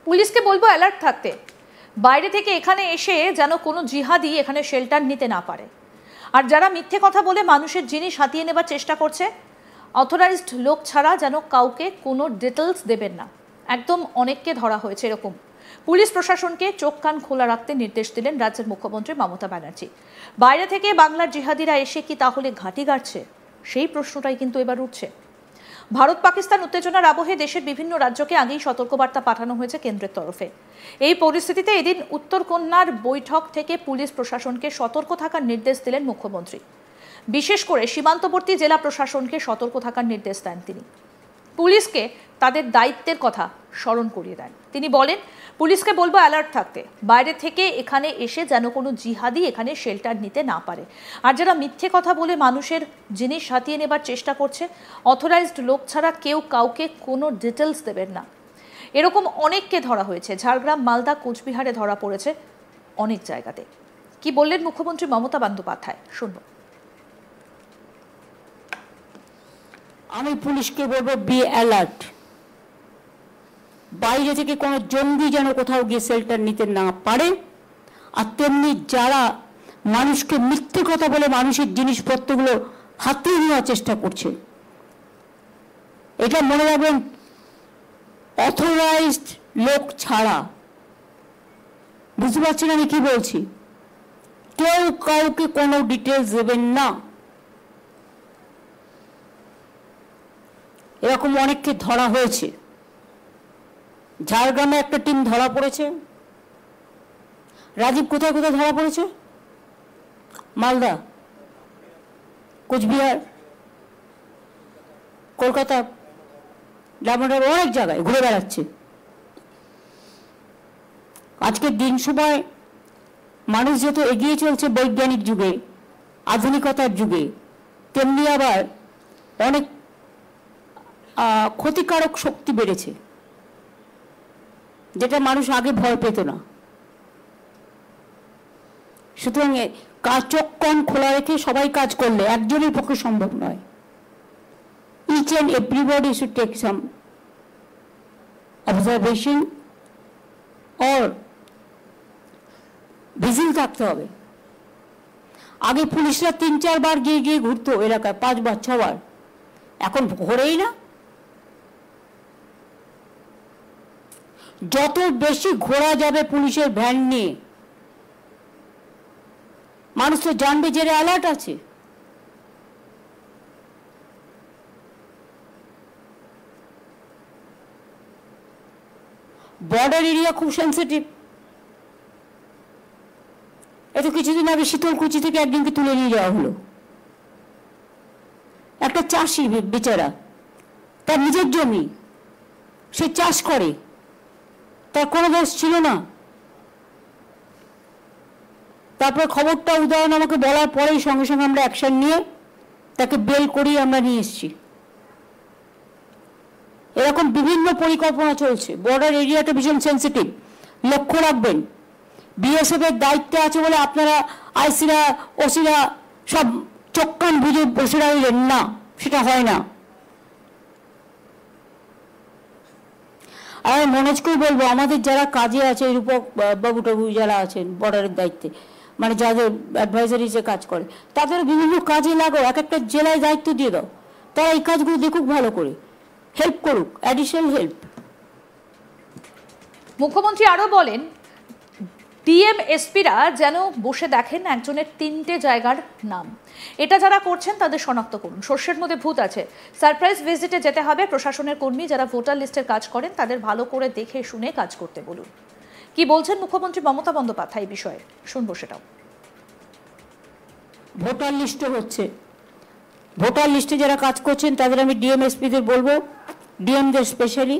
পুলিশকে বলবো অ্যালার্ট থাকতে, বাইরে থেকে এখানে এসে যেন কোনো জিহাদি এখানে শেল্টার নিতে না পারে। আর যারা মিথ্যে কথা বলে মানুষের জিনিস হাতিয়ে নেবার চেষ্টা করছে, অথরাইজড লোক ছাড়া যেন কাউকে কোনো ডিটেলস দেবেন না। একদম অনেককে ধরা হয়েছে এরকম। পুলিশ প্রশাসনকে চোখ কান খোলা রাখতে নির্দেশ দিলেন রাজ্যের মুখ্যমন্ত্রী মমতা ব্যানার্জি। বাইরে থেকে বাংলার জিহাদিরা এসে কি তাহলে ঘাঁটি গাড়ছে, সেই প্রশ্নটাই কিন্তু এবার উঠছে। ভারত পাকিস্তান উত্তেজনার আবহে দেশের বিভিন্ন রাজ্যকে আগেই সতর্কবার্তা পাঠানো হয়েছে কেন্দ্রের তরফে। এই পরিস্থিতিতে এদিন উত্তরকন্যার বৈঠক থেকে পুলিশ প্রশাসনকে সতর্ক থাকার নির্দেশ দিলেন মুখ্যমন্ত্রী। বিশেষ করে সীমান্তবর্তী জেলা প্রশাসনকে সতর্ক থাকার নির্দেশ দেন তিনি। পুলিশকে তাদের দায়িত্বের কথা স্মরণ করিয়ে দেন। তিনি বলেন, পুলিশকে বলবো অ্যালার্ট থাকতে, বাইরে থেকে এখানে এসে যেন কোনো জিহাদি এখানে শেল্টার নিতে না পারে। আর যারা মিথ্যে কথা বলে মানুষের জিনিস হাতিয়ে নেবার চেষ্টা করছে, অথরাইজড লোক ছাড়া কেউ কাউকে কোনো ডিটেলস দেবেন না। এরকম অনেককে ধরা হয়েছে। ঝাড়গ্রাম, মালদা, কোচবিহারে ধরা পড়েছে অনেক জায়গাতে। কি বললেন মুখ্যমন্ত্রী মমতা বন্দ্যোপাধ্যায়, শুনব। আমি পুলিশকে বলবো বি অ্যালার্ট। বাইরে থেকে কোনো জঙ্গি যেন কোথাও গিয়ে শেল্টার নিতে না পারে। আর তেমনি যারা মানুষকে মিথ্যে কথা বলে মানুষের জিনিসপত্রগুলো হাতিয়ে নেওয়ার চেষ্টা করছে, এটা মনে রাখবেন, অথরাইজড লোক ছাড়া। বুঝতে পারছেন আমি কি বলছি? কেউ কাউকে কোনো ডিটেলস দেবেন না। এরকম অনেককে ধরা হয়েছে। ঝাড়গ্রামে একটা টিম ধরা পড়েছে। রাজীব, কোথায় কোথায় ধরা পড়েছে? মালদা, কোচবিহার, কলকাতা, ডায়মন্ডহারবার, অনেক জায়গায় ঘুরে বেড়াচ্ছে। আজকের দিন সময় মানুষ যত এগিয়ে চলছে বৈজ্ঞানিক যুগে, আধুনিকতার যুগে, তেমনি আবার অনেক ক্ষতিকারক শক্তি বেড়েছে, যেটা মানুষ আগে ভয় পেত না। সুতরাং চোখ কান খোলা রেখে সবাই কাজ করলে একজনের পক্ষে সম্ভব নয়। Each and everybody should take some observation or vigil থাকতে হবে। আগে পুলিশরা 3-4 বার গিয়ে গিয়ে ঘুরতো এলাকায়, 5 বার 6 বার, এখন ঘোরেই না। যত বেশি ঘোরা যাবে পুলিশের ভ্যান নিয়ে, মানুষ তো জানবে যে অ্যালার্ট আছে। বর্ডার এরিয়া খুব সেন্সিটিভ। এত কিছুদিন আগে শীতলকুচি থেকে একজনকে তুলে নিয়ে যাওয়া হলো। একটা চাষি বেচারা, তার নিজের জমি, সে চাষ করে, তার কোনো দোষ ছিল না। তারপর খবরটা উদয়ন আমাকে বলার পরেই সঙ্গে সঙ্গে আমরা অ্যাকশন নিয়ে তাকে বেল করিয়ে আমরা নিয়ে এসেছি। এরকম বিভিন্ন পরিকল্পনা চলছে। বর্ডার এরিয়াটা ভীষণ সেন্সিটিভ, লক্ষ্য রাখবেন। বিএসএফ এর দায়িত্বে আছে বলে আপনারা আইসিরা, ওসিরা সব চোখ কান বুঝে বসে রইলেন না, সেটা হয় না। আর মনোজকেই বলবো, আমাদের যারা কাজে আছে, রূপক বাবু টাবু যারা আছেন বর্ডারের দায়িত্বে, মানে যাদের অ্যাডভাইজারিজে কাজ করে, তাদের বিভিন্ন কাজে লাগাও, এক একটা জেলায় দায়িত্ব দিয়ে দাও, তারা এই কাজগুলো দেখুক, ভালো করে হেল্প করুক, অ্যাডিশনাল হেল্প। মুখ্যমন্ত্রী আরো বলেন, ডিএম এসপিরা যেন বসে দেখেন একজনের 3টে জায়গার নাম। এটা যারা করছেন তাদের শনাক্ত করুন। সর্ষের মধ্যে ভূত আছে। সারপ্রাইজ ভিজিটে যেতে হবে। প্রশাসনের কর্মী যারা ভোটার লিস্টের কাজ করেন তাদের ভালো করে দেখে শুনে কাজ করতে বলুন। কি বলছেন মুখ্যমন্ত্রী মমতা বন্দ্যোপাধ্যায় এই বিষয়ে, শুনবো সেটাও। ভোটার লিস্টে হচ্ছে, ভোটার লিস্টে যারা কাজ করছেন তাদের আমি ডিএম এসপিদের বলবো, ডিএমদের স্পেশালি,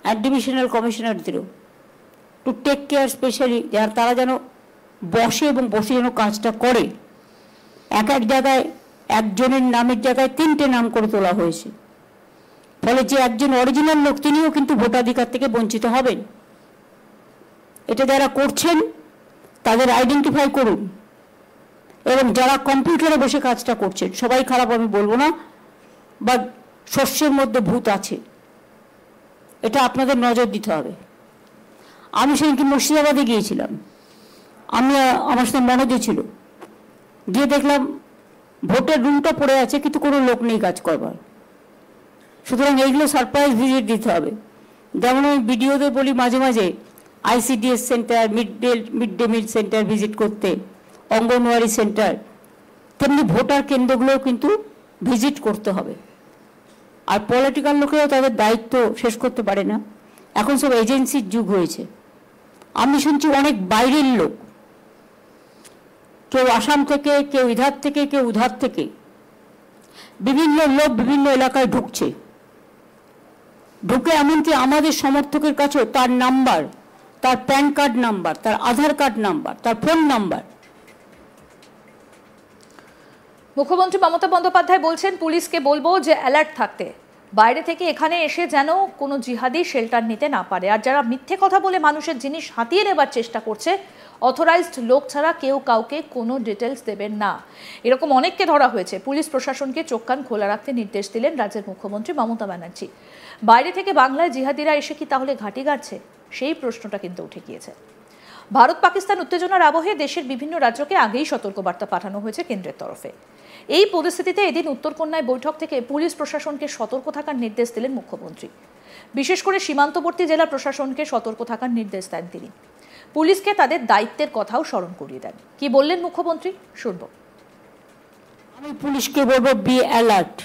আর ডিভিশনাল কমিশনারদেরও টু টেক কেয়ার স্পেশালি, যারা তারা যেন বসে এবং বসে যেন কাজটা করে। এক এক জায়গায় একজনের নামের জায়গায় 3টে নাম করে তোলা হয়েছে, ফলে যে একজন অরিজিনাল লোক তিনিও কিন্তু ভোটাধিকার থেকে বঞ্চিত হবেন। এটা যারা করছেন তাদের আইডেন্টিফাই করুন, এবং যারা কম্পিউটারে বসে কাজটা করছেন, সবাই খারাপ আমি বলবো না, বা শস্যের মধ্যে ভূত আছে, এটা আপনাদের নজর দিতে হবে। আমি সেদিনকে মুর্শিদাবাদে গিয়েছিলাম, আমার সাথে মনোজও ছিল, গিয়ে দেখলাম ভোটের রুমটা পড়ে আছে কিন্তু কোনো লোক নেই কাজ করবার। সুতরাং এইগুলো সারপ্রাইজ ভিজিট দিতে হবে। যেমন আমি ভিডিওতে বলি মাঝে মাঝে ICDS centre, mid day meal centre visit করতে, অঙ্গনওয়াড়ি সেন্টার, তেমনি ভোটার কেন্দ্রগুলোও কিন্তু ভিজিট করতে হবে। আর পলিটিক্যাল লোকেরাও তাদের দায়িত্ব শেষ করতে পারে না, এখন সব এজেন্সির যুগ হয়েছে। আমি শুনছি অনেক বাইরের লোক, কেউ আসাম থেকে, কেউ ইধার থেকে, কেউ উধার থেকে, বিভিন্ন লোক বিভিন্ন এলাকায় ঢুকে এমনকি আমাদের সমর্থকের কাছেও তার নাম্বার, তার প্যান কার্ড নাম্বার, তার আধার কার্ড নাম্বার, তার ফোন নাম্বার। মুখ্যমন্ত্রী মমতা বন্দ্যোপাধ্যায় বলছেন পুলিশকে বলবো যে অ্যালার্ট থাকতে, বাইরে থেকে এখানে এসে যেন কোনো জিহাদি শেল্টার নিতে না পারে। আর যারা মিথ্যে কথা বলে মানুষের জিনিস হাতিয়ে নেবার চেষ্টা করছে, অথরাইজড লোক ছাড়া কেউ কাউকে কোনো ডিটেলস দেবেন না। এরকম অনেককে ধরা হয়েছে। পুলিশ প্রশাসনকে চোখ কান খোলা রাখতে নির্দেশ দিলেন রাজ্যের মুখ্যমন্ত্রী মমতা ব্যানার্জি। বাইরে থেকে বাংলায় জিহাদিরা এসে কি তাহলে ঘাঁটি গাড়ছে, সেই প্রশ্নটা কিন্তু উঠে গিয়েছে। ভারত পাকিস্তান উত্তেজনার আবহে দেশের বিভিন্ন রাজ্যকে আগেই সতর্কবার্তা পাঠানো হয়েছে কেন্দ্রের তরফে। এই পরিস্থিতিতে এদিন উত্তরকন্যায় বৈঠক থেকে পুলিশ প্রশাসনকে সতর্ক থাকার নির্দেশ দিলেন মুখ্যমন্ত্রী। বিশেষ করে সীমান্তবর্তী জেলা প্রশাসনকে সতর্ক থাকার নির্দেশ দেন তিনি। পুলিশকে তাদের দায়িত্বের কথাও স্মরণ করিয়ে দেন। কি বললেন মুখ্যমন্ত্রী, শুনব। আমি পুলিশকে বলবো, বি অ্যালার্ট।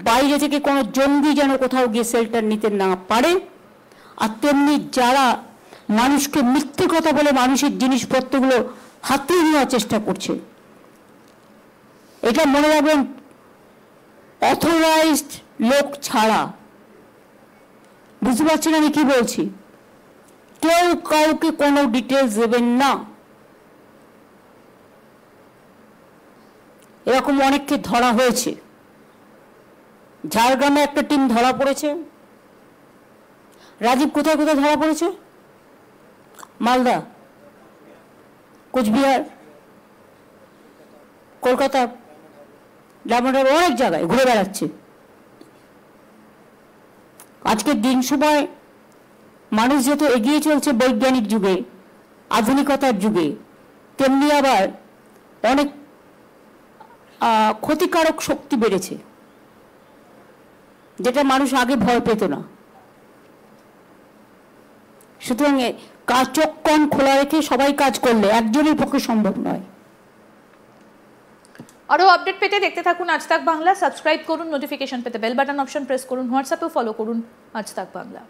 বাইরে থেকে কোনো জঙ্গি যেন কোথাও গিয়ে শেল্টার নিতে না পারে। আর তেমনি যারা মানুষকে মিথ্যে কথা বলে মানুষের জিনিসপত্রগুলো হাতিয়ে নেওয়ার চেষ্টা করছে, এটা মনে রাখবেন, অথরাইজড লোক ছাড়া, বুঝতে পারছেন আমি কি বলছি, কেউ কাউকে কোনো ডিটেলস দেবেন না। এরকম অনেককে ধরা হয়েছে। ঝাড়গ্রামে একটা টিম ধরা পড়েছে। রাজীব কোথায় কোথায় ধরা পড়েছে? মালদা, কোচবিহার, কলকাতা, ডায়মন্ড হারবার, অনেক জায়গায় ঘুরে বেড়াচ্ছে। আজকের দিন সময় মানুষ যেহেতু এগিয়ে চলছে বৈজ্ঞানিক যুগে, আধুনিকতার যুগে, তেমনি আবার অনেক ক্ষতিকারক শক্তি বেড়েছে, যেটা মানুষ আগে ভয় পেত না। সুতরাং চোখ কান খোলা রেখে সবাই কাজ করলে একজনের পক্ষে সম্ভব নয়। আরও আপডেট পেতে দেখতে থাকুন আজ তাক বাংলা। সাবস্ক্রাইব করুন, নোটিফিকেশন পেতে বেল বাটন অপশন প্রেস করুন, হোয়াটসঅ্যাপেও ফলো করুন আজ তাক বাংলা।